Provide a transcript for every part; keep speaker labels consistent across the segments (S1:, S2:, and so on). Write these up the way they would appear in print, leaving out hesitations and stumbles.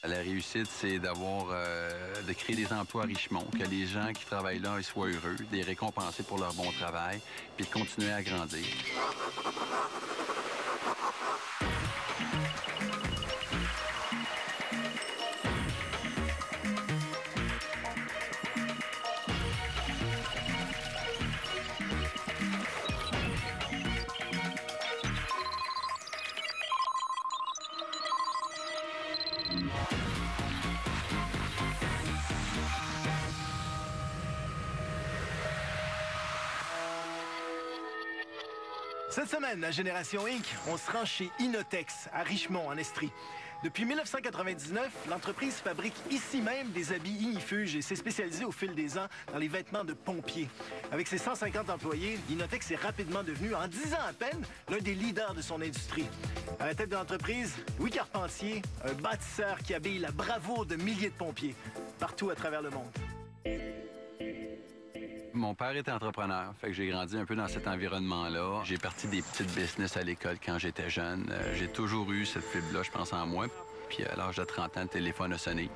S1: La réussite, c'est de créer des emplois à Richemont, que les gens qui travaillent là ils soient heureux, de les récompenser pour leur bon travail, puis de continuer à grandir.
S2: Cette semaine, à Génération Inc., on se rend chez Inotex, à Richemont, en Estrie. Depuis 1999, l'entreprise fabrique ici même des habits ignifuges et s'est spécialisée au fil des ans dans les vêtements de pompiers. Avec ses 150 employés, Inotex est rapidement devenu, en 10 ans à peine, l'un des leaders de son industrie. À la tête de l'entreprise, Louis Carpentier, un bâtisseur qui habille la bravoure de milliers de pompiers, partout à travers le monde.
S1: Mon père était entrepreneur, fait que j'ai grandi un peu dans cet environnement-là. J'ai parti des petites business à l'école quand j'étais jeune. J'ai toujours eu cette fibre-là, je pense, en moi. Puis à l'âge de 30 ans, le téléphone a sonné.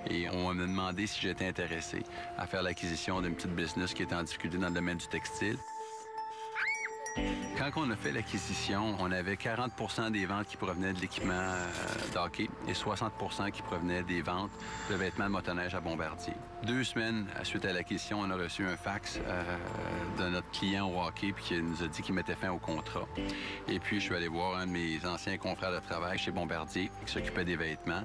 S1: Et on m'a demandé si j'étais intéressé à faire l'acquisition d'une petite business qui était en difficulté dans le domaine du textile. Quand on a fait l'acquisition, on avait 40 des ventes qui provenaient de l'équipement d'hockey et 60 qui provenaient des ventes de vêtements de motoneige à Bombardier. 2 semaines suite à l'acquisition, on a reçu un fax de notre client au hockey puis qui nous a dit qu'il mettait fin au contrat. Et puis, je suis allé voir un de mes anciens confrères de travail chez Bombardier qui s'occupait des vêtements.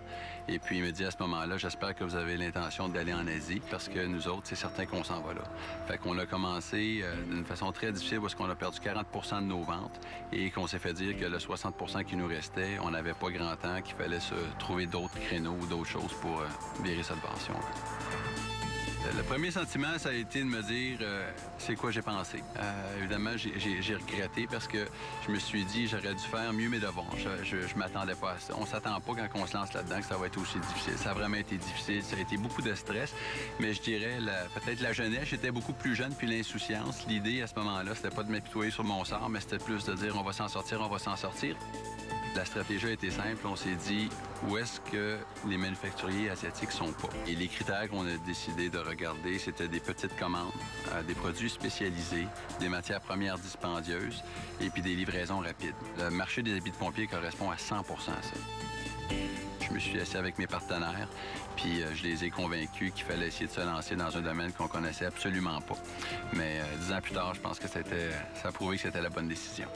S1: Et puis, il me dit à ce moment-là, j'espère que vous avez l'intention d'aller en Asie parce que nous autres, c'est certain qu'on s'en va là. Fait qu'on a commencé d'une façon très difficile parce qu'on a perdu 40 de nos ventes et qu'on s'est fait dire que le 60 qui nous restait, on n'avait pas grand temps, qu'il fallait se trouver d'autres créneaux ou d'autres choses pour virer cette subvention. Le premier sentiment, ça a été de me dire c'est quoi j'ai pensé. Évidemment, j'ai regretté parce que je me suis dit j'aurais dû faire mieux mes devoirs. Je m'attendais pas à ça. On s'attend pas quand on se lance là-dedans que ça va être aussi difficile. Ça a vraiment été difficile. Ça a été beaucoup de stress. Mais je dirais peut-être la jeunesse. J'étais beaucoup plus jeune puis l'insouciance. L'idée à ce moment-là, c'était pas de m'apitoyer sur mon sort, mais c'était plus de dire on va s'en sortir, on va s'en sortir. La stratégie a été simple. On s'est dit, où est-ce que les manufacturiers asiatiques sont pas? Et les critères qu'on a décidé de regarder, c'était des petites commandes, des produits spécialisés, des matières premières dispendieuses et puis des livraisons rapides. Le marché des habits de pompiers correspond à 100 à ça. Je me suis assis avec mes partenaires, puis je les ai convaincus qu'il fallait essayer de se lancer dans un domaine qu'on connaissait absolument pas. Mais 10 ans plus tard, je pense que ça a prouvé que c'était la bonne décision.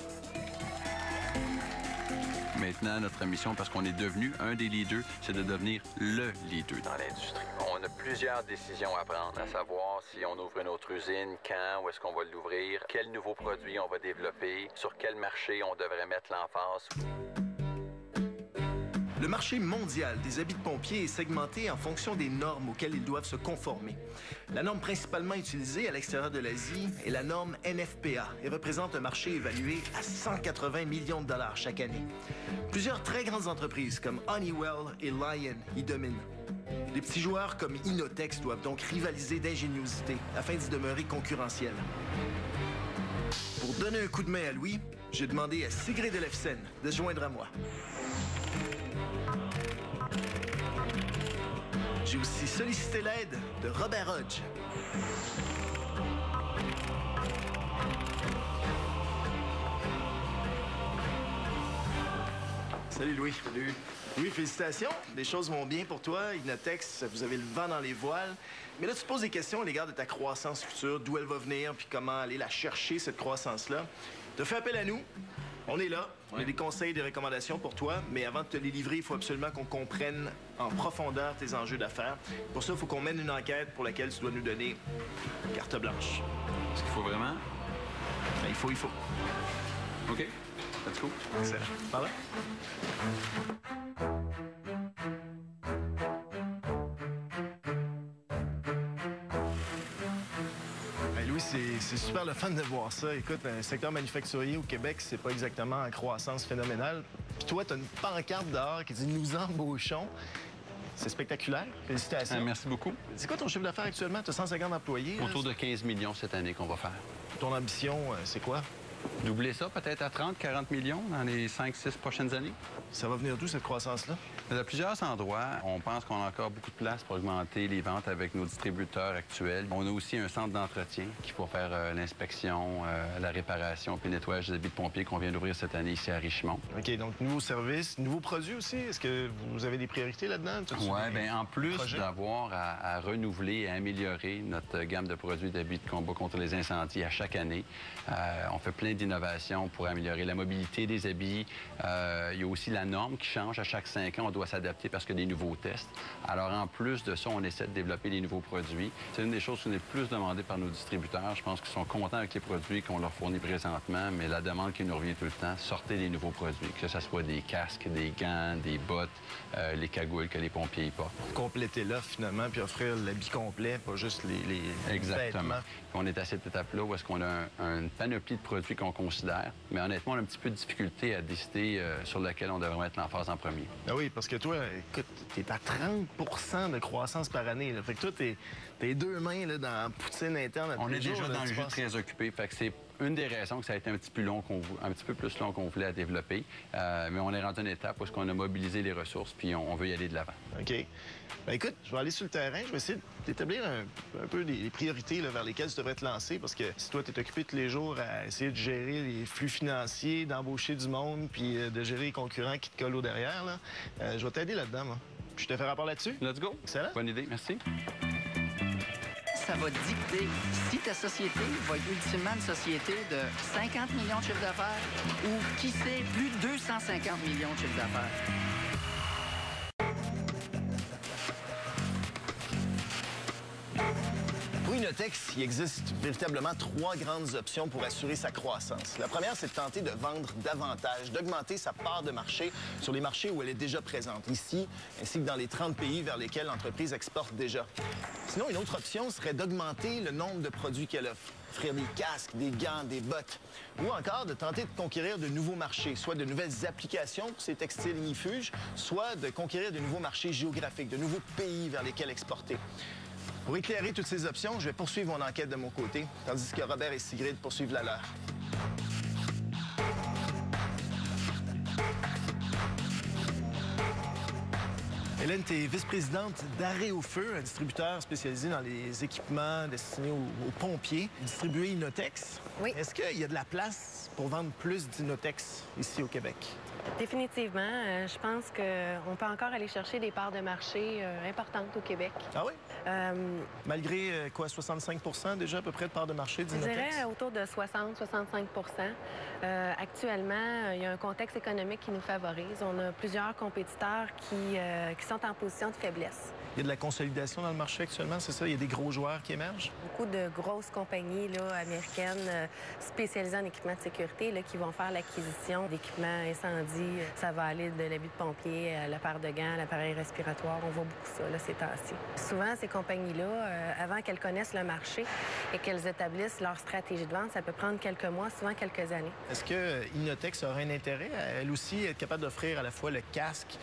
S1: Maintenant, notre mission, parce qu'on est devenu un des leaders, c'est de devenir le leader dans l'industrie. On a plusieurs décisions à prendre, à savoir si on ouvre une autre usine, quand, où est-ce qu'on va l'ouvrir, quels nouveaux produits on va développer, sur quel marché on devrait mettre l'emphase.
S2: Le marché mondial des habits de pompiers est segmenté en fonction des normes auxquelles ils doivent se conformer. La norme principalement utilisée à l'extérieur de l'Asie est la norme NFPA et représente un marché évalué à 180 millions de dollars chaque année. Plusieurs très grandes entreprises comme Honeywell et Lion y dominent. Les petits joueurs comme Inotex doivent donc rivaliser d'ingéniosité afin d'y demeurer concurrentiels. Pour donner un coup de main à Louis, j'ai demandé à Sigrid Elefsen de se joindre à moi. J'ai aussi sollicité l'aide de Robert Hodge. Salut Louis.
S3: Salut.
S2: Louis, félicitations. Les choses vont bien pour toi. Inotex, vous avez le vent dans les voiles. Mais là, tu te poses des questions à l'égard de ta croissance future, d'où elle va venir, puis comment aller la chercher, cette croissance-là. Tu as fait appel à nous. On est là. On a des conseils, des recommandations pour toi. Mais avant de te les livrer, il faut absolument qu'on comprenne en profondeur tes enjeux d'affaires. Pour ça, il faut qu'on mène une enquête pour laquelle tu dois nous donner carte blanche.
S1: Est-ce qu'il faut vraiment?
S2: Ben, il faut.
S1: OK. Let's go.
S2: Excellent. Par là? C'est super le fun de voir ça. Écoute, un secteur manufacturier au Québec, c'est pas exactement en croissance phénoménale. Puis toi, t'as une pancarte dehors qui dit « Nous embauchons ». C'est spectaculaire. Félicitations.
S1: Merci beaucoup.
S2: C'est quoi ton chiffre d'affaires actuellement? Tu as 150 employés.
S1: Autour de 15 millions cette année qu'on va faire.
S2: Ton ambition, c'est quoi?
S1: Doubler ça peut-être à 30, 40 millions dans les 5-6 prochaines années.
S2: Ça va venir d'où, cette croissance-là?
S1: À plusieurs endroits, on pense qu'on a encore beaucoup de place pour augmenter les ventes avec nos distributeurs actuels. On a aussi un centre d'entretien qui va faire l'inspection, la réparation puis le nettoyage des habits de pompiers qu'on vient d'ouvrir cette année ici à Richemont.
S2: OK, donc nouveaux services, nouveaux produits aussi. Est-ce que vous avez des priorités là-dedans?
S1: Oui, bien en plus d'avoir à renouveler et à améliorer notre gamme de produits d'habits de combat contre les incendies à chaque année, on fait plein d'innovations pour améliorer la mobilité des habits. Il y a aussi la norme qui change à chaque 5 ans. On doit s'adapter parce qu'il y a des nouveaux tests. Alors, en plus de ça, on essaie de développer des nouveaux produits. C'est une des choses qui est le plus demandée par nos distributeurs. Je pense qu'ils sont contents avec les produits qu'on leur fournit présentement, mais la demande qui nous revient tout le temps, sortez des nouveaux produits, que ce soit des casques, des gants, des bottes, les cagoules que les pompiers y portent.
S2: Compléter l'offre, finalement, puis offrir l'habit complet, pas juste les
S1: Exactement.
S2: vêtements.
S1: On est à cette étape-là où est-ce qu'on a une panoplie de produits qu'on considère, mais honnêtement, on a un petit peu de difficulté à décider sur lequel on devrait mettre l'emphase en premier.
S2: Ah oui, parce que toi, écoute, t'es à 30 de croissance par année. Là. Fait que toi, t'es deux mains là, dans la poutine interne.
S1: On est déjà dans le jus très occupé, fait que c'est une des raisons que ça a été un petit peu plus long qu'on voulait à développer. Mais on est rendu à une étape où on a mobilisé les ressources, puis on veut y aller de l'avant.
S2: OK. Bien, écoute, je vais aller sur le terrain. Je vais essayer d'établir un peu les priorités là, vers lesquelles tu devrais te lancer. Parce que si toi, tu es occupé tous les jours à essayer de gérer les flux financiers, d'embaucher du monde, puis de gérer les concurrents qui te collent au derrière, là, je vais t'aider là-dedans, moi. Je te fais rapport là-dessus.
S1: Let's go.
S2: Excellent.
S1: Bonne idée, merci.
S3: Ça va dicter si ta société va être ultimement une société de 50 millions de chiffre d'affaires ou, qui sait, plus de 250 millions de chiffre d'affaires.
S2: Pour Inotex, il existe véritablement 3 grandes options pour assurer sa croissance. La première, c'est de tenter de vendre davantage, d'augmenter sa part de marché sur les marchés où elle est déjà présente, ici, ainsi que dans les 30 pays vers lesquels l'entreprise exporte déjà. Sinon, une autre option serait d'augmenter le nombre de produits qu'elle offre. Offrir des casques, des gants, des bottes. Ou encore de tenter de conquérir de nouveaux marchés, soit de nouvelles applications pour ces textiles ignifuges, soit de conquérir de nouveaux marchés géographiques, de nouveaux pays vers lesquels exporter. Pour éclairer toutes ces options, je vais poursuivre mon enquête de mon côté, tandis que Robert et Sigrid poursuivent la leur. Hélène, tu es vice-présidente d'Arrêt au Feu, un distributeur spécialisé dans les équipements destinés aux pompiers, distribué Inotex.
S4: Oui.
S2: Est-ce qu'il y a de la place pour vendre plus d'Inotex ici au Québec?
S4: Définitivement. Je pense qu'on peut encore aller chercher des parts de marché importantes au Québec.
S2: Ah oui? Malgré, 65 déjà à peu près de parts de marché
S4: Je
S2: d'Inotex?
S4: dirais autour de 60-65 Actuellement, il y a un contexte économique qui nous favorise. On a plusieurs compétiteurs qui sont en position de faiblesse.
S2: Il y a de la consolidation dans le marché actuellement, c'est ça? Il y a des gros joueurs qui émergent?
S4: Beaucoup de grosses compagnies là, américaines spécialisées en équipement de sécurité là, qui vont faire l'acquisition d'équipements incendie. Ça va aller de l'habit de pompier à la paire de gants, à l'appareil respiratoire. On voit beaucoup ça là, ces temps-ci. Souvent, ces compagnies-là, avant qu'elles connaissent le marché et qu'elles établissent leur stratégie de vente, ça peut prendre quelques mois, souvent quelques années.
S2: Est-ce que Inotex aurait un intérêt à, elle aussi, être capable d'offrir à la fois le casque,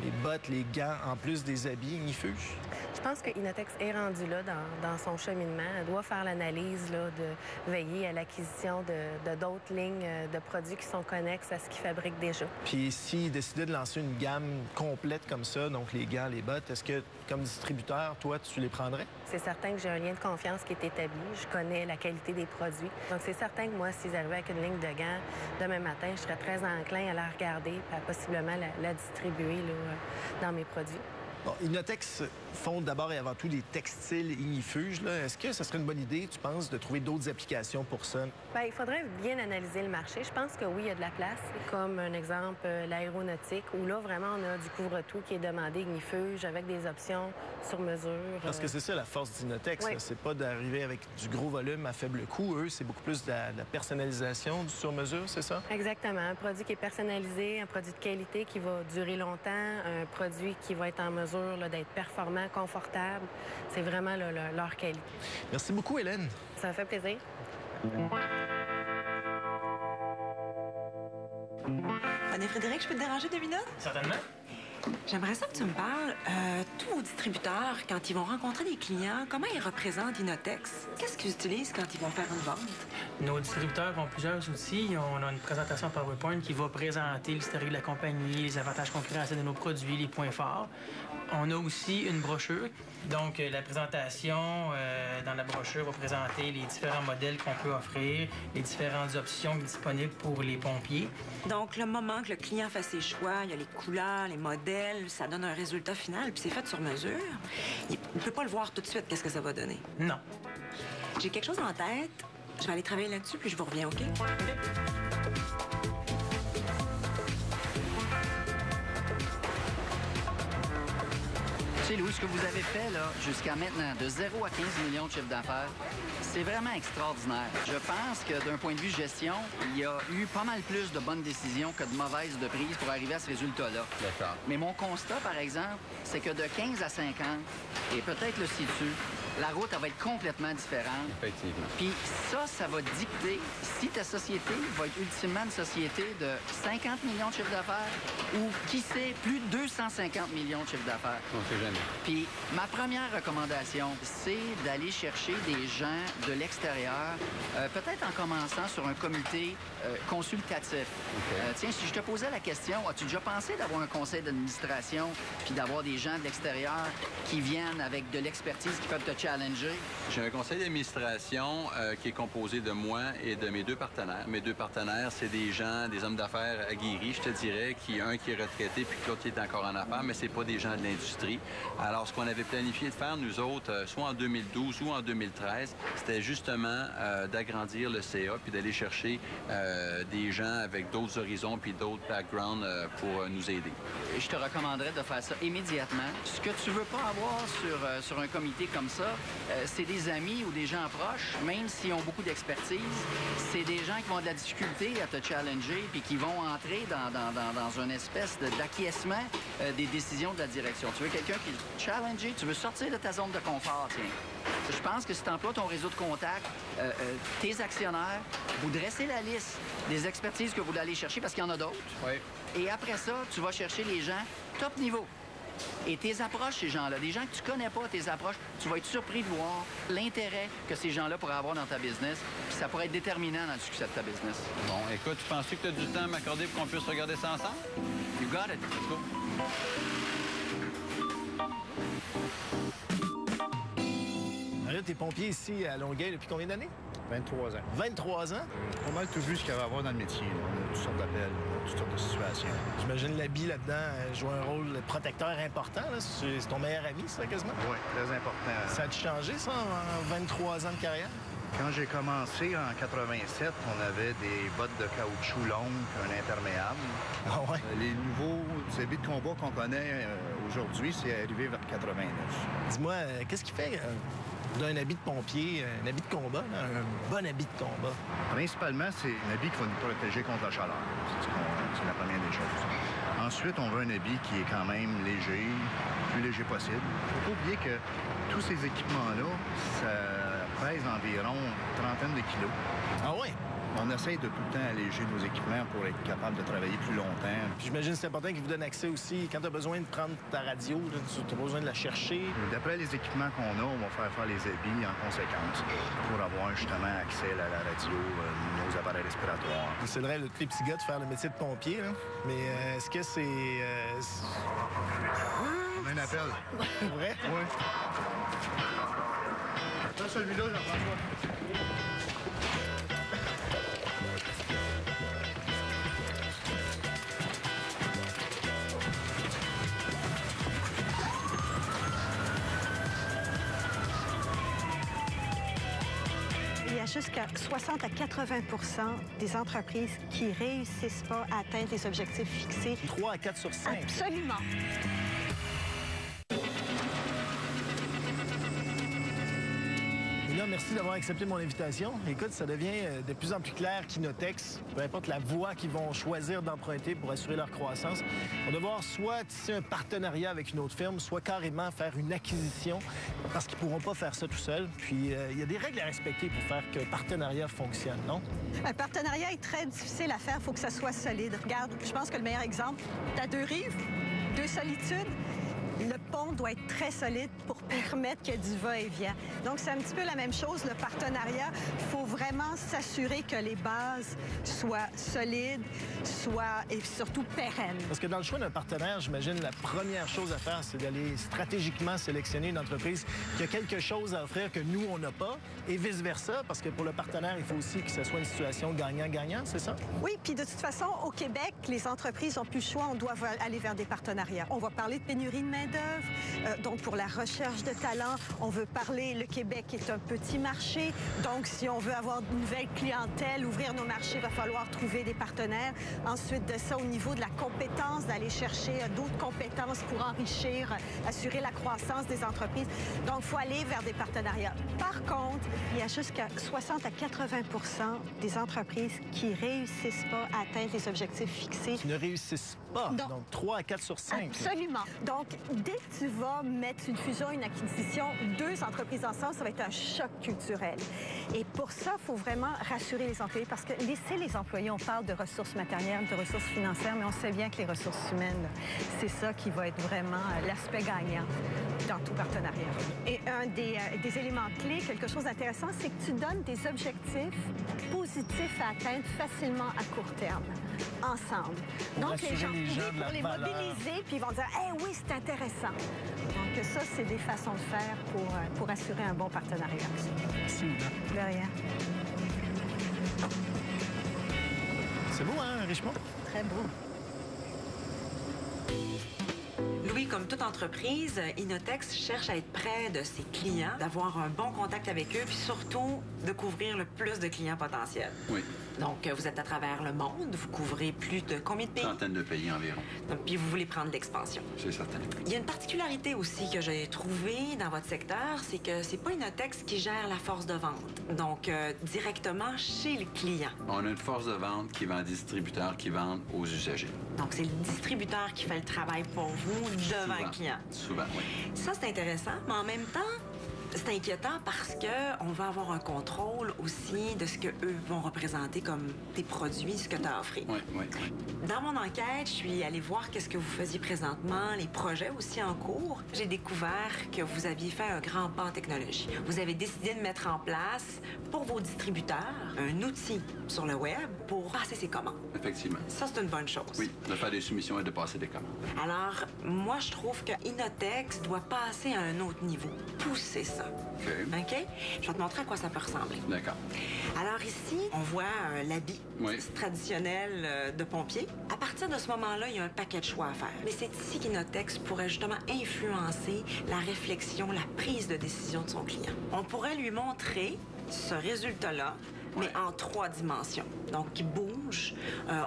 S2: les bottes, les gants, en plus des habits ignifuges?
S4: Je pense que Inotex est rendu là dans son cheminement. Elle doit faire l'analyse là, de veiller à l'acquisition de d'autres lignes de produits qui sont connexes à ce qu'ils fabriquent déjà.
S2: Puis s'ils décidaient de lancer une gamme complète comme ça, donc les gants, les bottes, est-ce que, comme distributeur, toi, tu les prendrais?
S4: C'est certain que j'ai un lien de confiance qui est établi. Je connais la qualité des produits. Donc, c'est certain que moi, s'ils arrivaient avec une ligne de gants demain matin, je serais très enclin à la regarder et à possiblement la distribuer là, dans mes produits.
S2: Bon, Inotex font d'abord et avant tout des textiles ignifuges. Est-ce que ce serait une bonne idée, tu penses, de trouver d'autres applications pour ça?
S4: Bien, il faudrait bien analyser le marché. Je pense que oui, il y a de la place. Comme un exemple, l'aéronautique, où là, vraiment, on a du couvre-tout qui est demandé ignifuge avec des options sur mesure.
S2: Parce que c'est ça la force d'Inotex.
S4: Oui.
S2: C'est pas d'arriver avec du gros volume à faible coût. Eux, c'est beaucoup plus de la personnalisation, du sur-mesure, c'est ça?
S4: Exactement. Un produit qui est personnalisé, un produit de qualité qui va durer longtemps, un produit qui va être en mesure d'être performant, confortable. C'est vraiment là, leur qualité.
S2: Merci beaucoup, Hélène.
S4: Ça me fait plaisir.
S5: René Frédéric, je peux te déranger 2 minutes?
S2: Certainement.
S5: J'aimerais ça que tu me parles, tous vos distributeurs, quand ils vont rencontrer des clients, comment ils représentent Inotex? Qu'est-ce qu'ils utilisent quand ils vont faire une vente?
S6: Nos distributeurs ont plusieurs outils. On a une présentation PowerPoint qui va présenter l'historique de la compagnie, les avantages concurrentiels de nos produits, les points forts. On a aussi une brochure. Donc, la présentation dans la brochure va présenter les différents modèles qu'on peut offrir, les différentes options disponibles pour les pompiers.
S5: Donc, le moment que le client fait ses choix, il y a les couleurs, les modèles, ça donne un résultat final, puis c'est fait sur mesure. Il ne peut pas le voir tout de suite, qu'est-ce que ça va donner.
S6: Non.
S5: J'ai quelque chose en tête. Je vais aller travailler là-dessus, puis je vous reviens, OK?
S3: Tu sais, Louis, ce que vous avez fait là, jusqu'à maintenant, de 0 à 15 millions de chiffre d'affaires, c'est vraiment extraordinaire. Je pense que d'un point de vue gestion, il y a eu pas mal plus de bonnes décisions que de mauvaises de prise pour arriver à ce résultat-là.
S1: D'accord.
S3: Mais mon constat, par exemple, c'est que de 15 à 50, et peut-être le situ, la route, elle va être complètement différente.
S1: Effectivement.
S3: Puis ça va dicter si ta société va être ultimement une société de 50 millions de chiffre d'affaires ou, qui sait, plus de 250 millions de chiffre d'affaires.
S1: On sait jamais.
S3: Puis ma première recommandation, c'est d'aller chercher des gens de l'extérieur, peut-être en commençant sur un comité consultatif. Tiens, si je te posais la question, as-tu déjà pensé d'avoir un conseil d'administration puis d'avoir des gens de l'extérieur qui viennent avec de l'expertise qui peuvent te challenger?
S1: J'ai un conseil d'administration qui est composé de moi et de mes deux partenaires. Mes deux partenaires, c'est des gens, des hommes d'affaires aguerris, je te dirais, un qui est retraité puis que l'autre qui est encore en affaires, mais c'est pas des gens de l'industrie. Alors, ce qu'on avait planifié de faire, nous autres, soit en 2012 ou en 2013, c'était justement d'agrandir le CA puis d'aller chercher des gens avec d'autres horizons puis d'autres backgrounds pour nous aider.
S3: Je te recommanderais de faire ça immédiatement. Ce que tu veux pas avoir sur un comité comme ça, c'est des amis ou des gens proches, même s'ils ont beaucoup d'expertise. C'est des gens qui vont de la difficulté à te challenger puis qui vont entrer dans une espèce d'acquiescement des décisions de la direction. Tu veux quelqu'un qui est challengé, tu veux sortir de ta zone de confort, tiens. Je pense que si tu emploies ton réseau de contacts, tes actionnaires, vous dressez la liste des expertises que vous voulez aller chercher parce qu'il y en a d'autres.
S1: Oui.
S3: Et après ça, tu vas chercher les gens top niveau. Et tes approches, ces gens-là, des gens que tu connais pas, tes approches, tu vas être surpris de voir l'intérêt que ces gens-là pourraient avoir dans ta business, puis ça pourrait être déterminant dans le succès de ta business.
S1: Bon, écoute, tu penses que tu as du temps à m'accorder pour qu'on puisse regarder ça ensemble?
S3: You got it.
S1: Let's go.
S2: Mario, t'es pompier ici à Longueuil depuis combien d'années?
S7: 23 ans.
S2: 23 ans?
S7: Pas mal tout vu ce qu'il y avait à voir dans le métier. Là. On a toutes sortes d'appels, toutes sortes de situations.
S2: J'imagine l'habit là-dedans joue un rôle protecteur important. Là. C'est ton meilleur ami, ça, quasiment?
S7: Oui, très important.
S2: Ça a-tu changé, ça, en 23 ans de carrière?
S7: Quand j'ai commencé en 87, on avait des bottes de caoutchouc longues, un imperméable.
S2: Ah ouais?
S7: Les nouveaux habits de combat qu'on connaît aujourd'hui, c'est arrivé vers 89.
S2: Dis-moi, qu'est-ce qui fait d'un habit de pompier, un habit de combat, là, un bon habit de combat?
S7: Principalement, c'est un habit qui va nous protéger contre la chaleur. C'est la première des choses. Ensuite, on veut un habit qui est quand même léger, le plus léger possible. Il ne faut pas oublier que tous ces équipements-là, ça pèse environ une trentaine de kilos.
S2: Ah ouais?
S7: On essaye de tout le temps alléger nos équipements pour être capable de travailler plus longtemps.
S2: Puis j'imagine que c'est important qu'ils vous donnent accès aussi. Quand tu as besoin de prendre ta radio, tu as besoin de la chercher.
S7: D'après les équipements qu'on a, on va faire les habits en conséquence pour avoir justement accès à la radio, nos appareils respiratoires.
S2: C'est le rêve de tous les petits gars de faire le métier de pompier, là. Mais est-ce que c'est...
S7: On a un appel.
S2: Vrai?
S7: Oui. Attends, celui-là, Jean-François.
S8: Il y a jusqu'à 60 à 80 des entreprises qui ne réussissent pas à atteindre les objectifs fixés.
S2: 3 à 4 sur 5.
S8: Absolument.
S2: Et là, merci d'avoir accepté mon invitation. Écoute, ça devient de plus en plus clair qu'Inotex, peu importe la voie qu'ils vont choisir d'emprunter pour assurer leur croissance, vont devoir soit tisser un partenariat avec une autre firme, soit carrément faire une acquisition, parce qu'ils ne pourront pas faire ça tout seuls. Puis, il y a des règles à respecter pour faire qu'un partenariat fonctionne, non?
S8: Un partenariat est très difficile à faire. Il faut que ça soit solide. Regarde, je pense que le meilleur exemple, t'as 2 rives. de solitude, le pont doit être très solide pour permettre qu'il y ait du va-et-vient. Donc, c'est un petit peu la même chose, le partenariat. Il faut vraiment s'assurer que les bases soient solides, et surtout pérennes.
S2: Parce que dans le choix d'un partenaire, j'imagine la première chose à faire, c'est d'aller stratégiquement sélectionner une entreprise qui a quelque chose à offrir que nous, on n'a pas, et vice-versa, parce que pour le partenaire, il faut aussi que ce soit une situation gagnant-gagnant, c'est ça?
S8: Oui, puis de toute façon, au Québec, les entreprises n'ont plus le choix, on doit aller vers des partenariats. On va parler de pénurie de main-d'œuvre, donc pour la recherche de talent, on veut parler, le Québec est un petit marché, donc si on veut avoir une nouvelle clientèle, ouvrir nos marchés, il va falloir trouver des partenaires. Ensuite de ça, au niveau de la compétence, d'aller chercher d'autres compétences pour enrichir, assurer la croissance des entreprises. Donc, il faut aller vers des partenariats. Par contre, il y a jusqu'à 60 à 80 des entreprises qui ne réussissent pas à atteindre les objectifs fixés.
S2: Qui ne réussissent pas.
S8: Non.
S2: Donc, 3 à 4 sur 5.
S8: Absolument. Donc, dès que tu vas mettre une fusion, une acquisition, 2 entreprises ensemble, ça va être un choc culturel. Et pour ça, il faut vraiment rassurer les employés parce que laisser les employés, on parle de ressources matérielles, de ressources financières, mais on sait bien que les ressources humaines, c'est ça qui va être vraiment l'aspect gagnant dans tout partenariat. Et un des éléments clés, quelque chose d'intéressant, c'est que tu donnes des objectifs positifs à atteindre facilement à court terme, ensemble. Donc, les gens, pour les mobiliser, puis ils vont dire « Eh oui, c'est intéressant ». Donc, ça, c'est des façons de faire pour assurer un bon partenariat.
S2: Merci,
S8: de rien.
S2: C'est beau, hein, Richemont?
S8: Très beau.
S5: Louis, comme toute entreprise, Inotex cherche à être près de ses clients, d'avoir un bon contact avec eux, puis surtout de couvrir le plus de clients potentiels.
S1: Oui.
S5: Donc, vous êtes à travers le monde, vous couvrez plus de combien de pays?
S1: Centaines de pays environ.
S5: Donc, puis vous voulez prendre l'expansion.
S1: C'est certain.
S5: Il y a une particularité aussi que j'ai trouvée dans votre secteur, c'est que c'est pas Inotex qui gère la force de vente. Donc, directement chez le client.
S1: On a une force de vente qui vend à distributeurs qui vendent aux usagers.
S5: Donc, c'est le distributeur qui fait le travail pour vous devant le client.
S1: Souvent, oui.
S5: Ça, c'est intéressant, mais en même temps, c'est inquiétant parce qu'on va avoir un contrôle aussi de ce qu'eux vont représenter comme tes produits, ce que tu as offert.
S1: Oui, oui, oui.
S5: Dans mon enquête, je suis allée voir qu'est-ce que vous faisiez présentement, les projets aussi en cours. J'ai découvert que vous aviez fait un grand pas en technologie. Vous avez décidé de mettre en place, pour vos distributeurs, un outil sur le web pour passer ses commandes.
S1: Effectivement.
S5: Ça, c'est une bonne chose.
S1: Oui, de faire des soumissions et de passer des commandes.
S5: Alors, moi, je trouve que Inotex doit passer à un autre niveau, pousser ça. OK? Je vais te montrer à quoi ça peut ressembler.
S1: D'accord.
S5: Alors ici, on voit l'habit traditionnel de pompier. À partir de ce moment-là, il y a un paquet de choix à faire. Mais c'est ici qu'Inotex pourrait justement influencer la réflexion, la prise de décision de son client. On pourrait lui montrer ce résultat-là, mais en 3 dimensions. Donc, il bouge,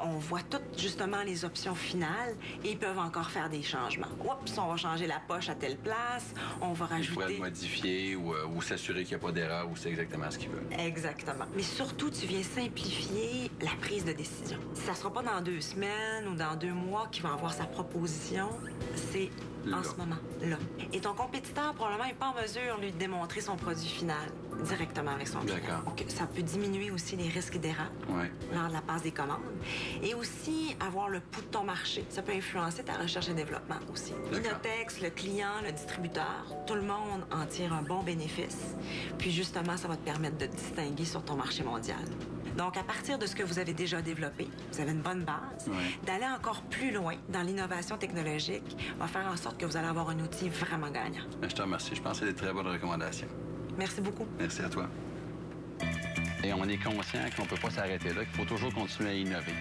S5: on voit toutes justement les options finales et ils peuvent encore faire des changements. Oups, on va changer la poche à telle place, on va rajouter...
S1: Il pourrait le modifier ou s'assurer qu'il n'y a pas d'erreur ou c'est exactement ce qu'il veut.
S5: Exactement. Mais surtout, tu viens simplifier la prise de décision. Ça ne sera pas dans 2 semaines ou dans 2 mois qu'il va avoir sa proposition, c'est en ce moment, là. Et ton compétiteur, probablement, n'est pas en mesure, lui, de démontrer son produit final directement avec son client. Donc, ça peut diminuer aussi les risques d'erreur lors de la passe des commandes. Et aussi, avoir le pouls de ton marché. Ça peut influencer ta recherche et développement aussi. Inotex, le client, le distributeur, tout le monde en tire un bon bénéfice. Puis, justement, ça va te permettre de te distinguer sur ton marché mondial. Donc, à partir de ce que vous avez déjà développé, vous avez une bonne base, d'aller encore plus loin dans l'innovation technologique va faire en sorte que vous allez avoir un outil vraiment gagnant.
S1: Je te remercie. Je pense que c'est des très bonnes recommandations.
S5: Merci beaucoup.
S1: Merci à toi. Et on est conscient qu'on ne peut pas s'arrêter là, qu'il faut toujours continuer à innover.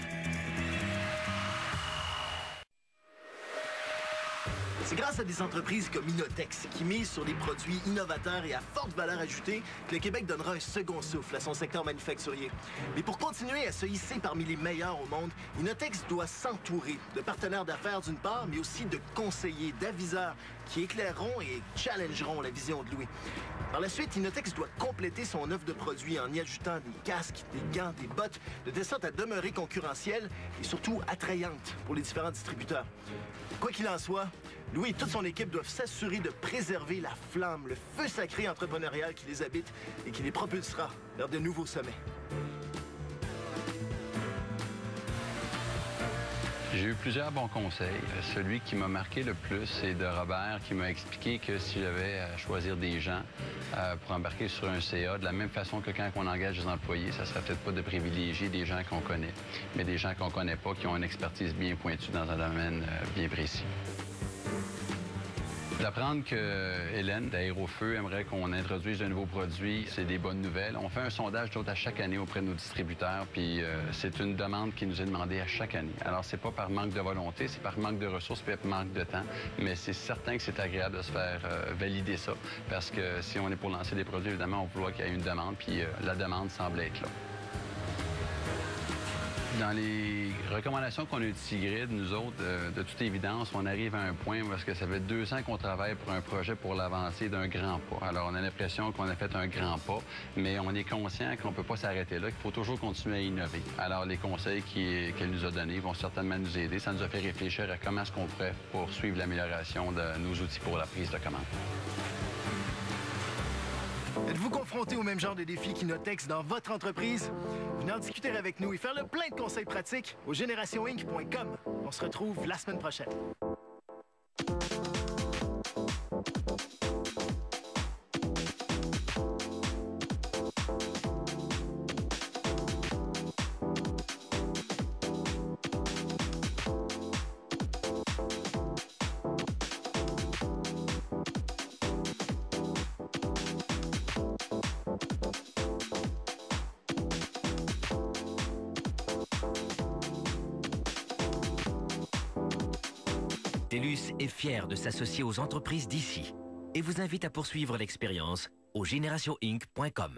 S2: C'est grâce à des entreprises comme Inotex qui misent sur des produits innovateurs et à forte valeur ajoutée que le Québec donnera un second souffle à son secteur manufacturier. Mais pour continuer à se hisser parmi les meilleurs au monde, Inotex doit s'entourer de partenaires d'affaires d'une part, mais aussi de conseillers, d'aviseurs qui éclaireront et challengeront la vision de Louis. Par la suite, Inotex doit compléter son offre de produits en y ajoutant des casques, des gants, des bottes, de sorte à demeurer concurrentielle et surtout attrayante pour les différents distributeurs. Quoi qu'il en soit, Louis et toute son équipe doivent s'assurer de préserver la flamme, le feu sacré entrepreneurial qui les habite et qui les propulsera vers de nouveaux sommets.
S1: J'ai eu plusieurs bons conseils. Celui qui m'a marqué le plus, c'est de Robert qui m'a expliqué que si j'avais à choisir des gens pour embarquer sur un CA, de la même façon que quand on engage des employés, ça ne serait peut-être pas de privilégier des gens qu'on connaît, mais des gens qu'on ne connaît pas, qui ont une expertise bien pointue dans un domaine bien précis. D'apprendre que Hélène d'Aérofeu aimerait qu'on introduise un nouveau produit, c'est des bonnes nouvelles. On fait un sondage d'autres à chaque année auprès de nos distributeurs, puis c'est une demande qui nous est demandée à chaque année. Alors, c'est pas par manque de volonté, c'est par manque de ressources, puis par manque de temps, mais c'est certain que c'est agréable de se faire valider ça, parce que si on est pour lancer des produits, évidemment, on voit qu'il y a une demande, puis la demande semble être là. Dans les recommandations qu'on a eues de Sigrid, nous autres, de toute évidence, on arrive à un point parce que ça fait 2 ans qu'on travaille pour un projet pour l'avancer d'un grand pas. Alors, on a l'impression qu'on a fait un grand pas, mais on est conscient qu'on ne peut pas s'arrêter là, qu'il faut toujours continuer à innover. Alors, les conseils qu'elle nous a donnés vont certainement nous aider. Ça nous a fait réfléchir à comment est-ce qu'on pourrait poursuivre l'amélioration de nos outils pour la prise de commande.
S2: Êtes-vous confronté au même genre de défis qu'Inotex dans votre entreprise? Venez en discuter avec nous et faire le plein de conseils pratiques au generationinc.com. On se retrouve la semaine prochaine.
S9: TELUS est fier de s'associer aux entreprises d'ici et vous invite à poursuivre l'expérience au generationinc.com.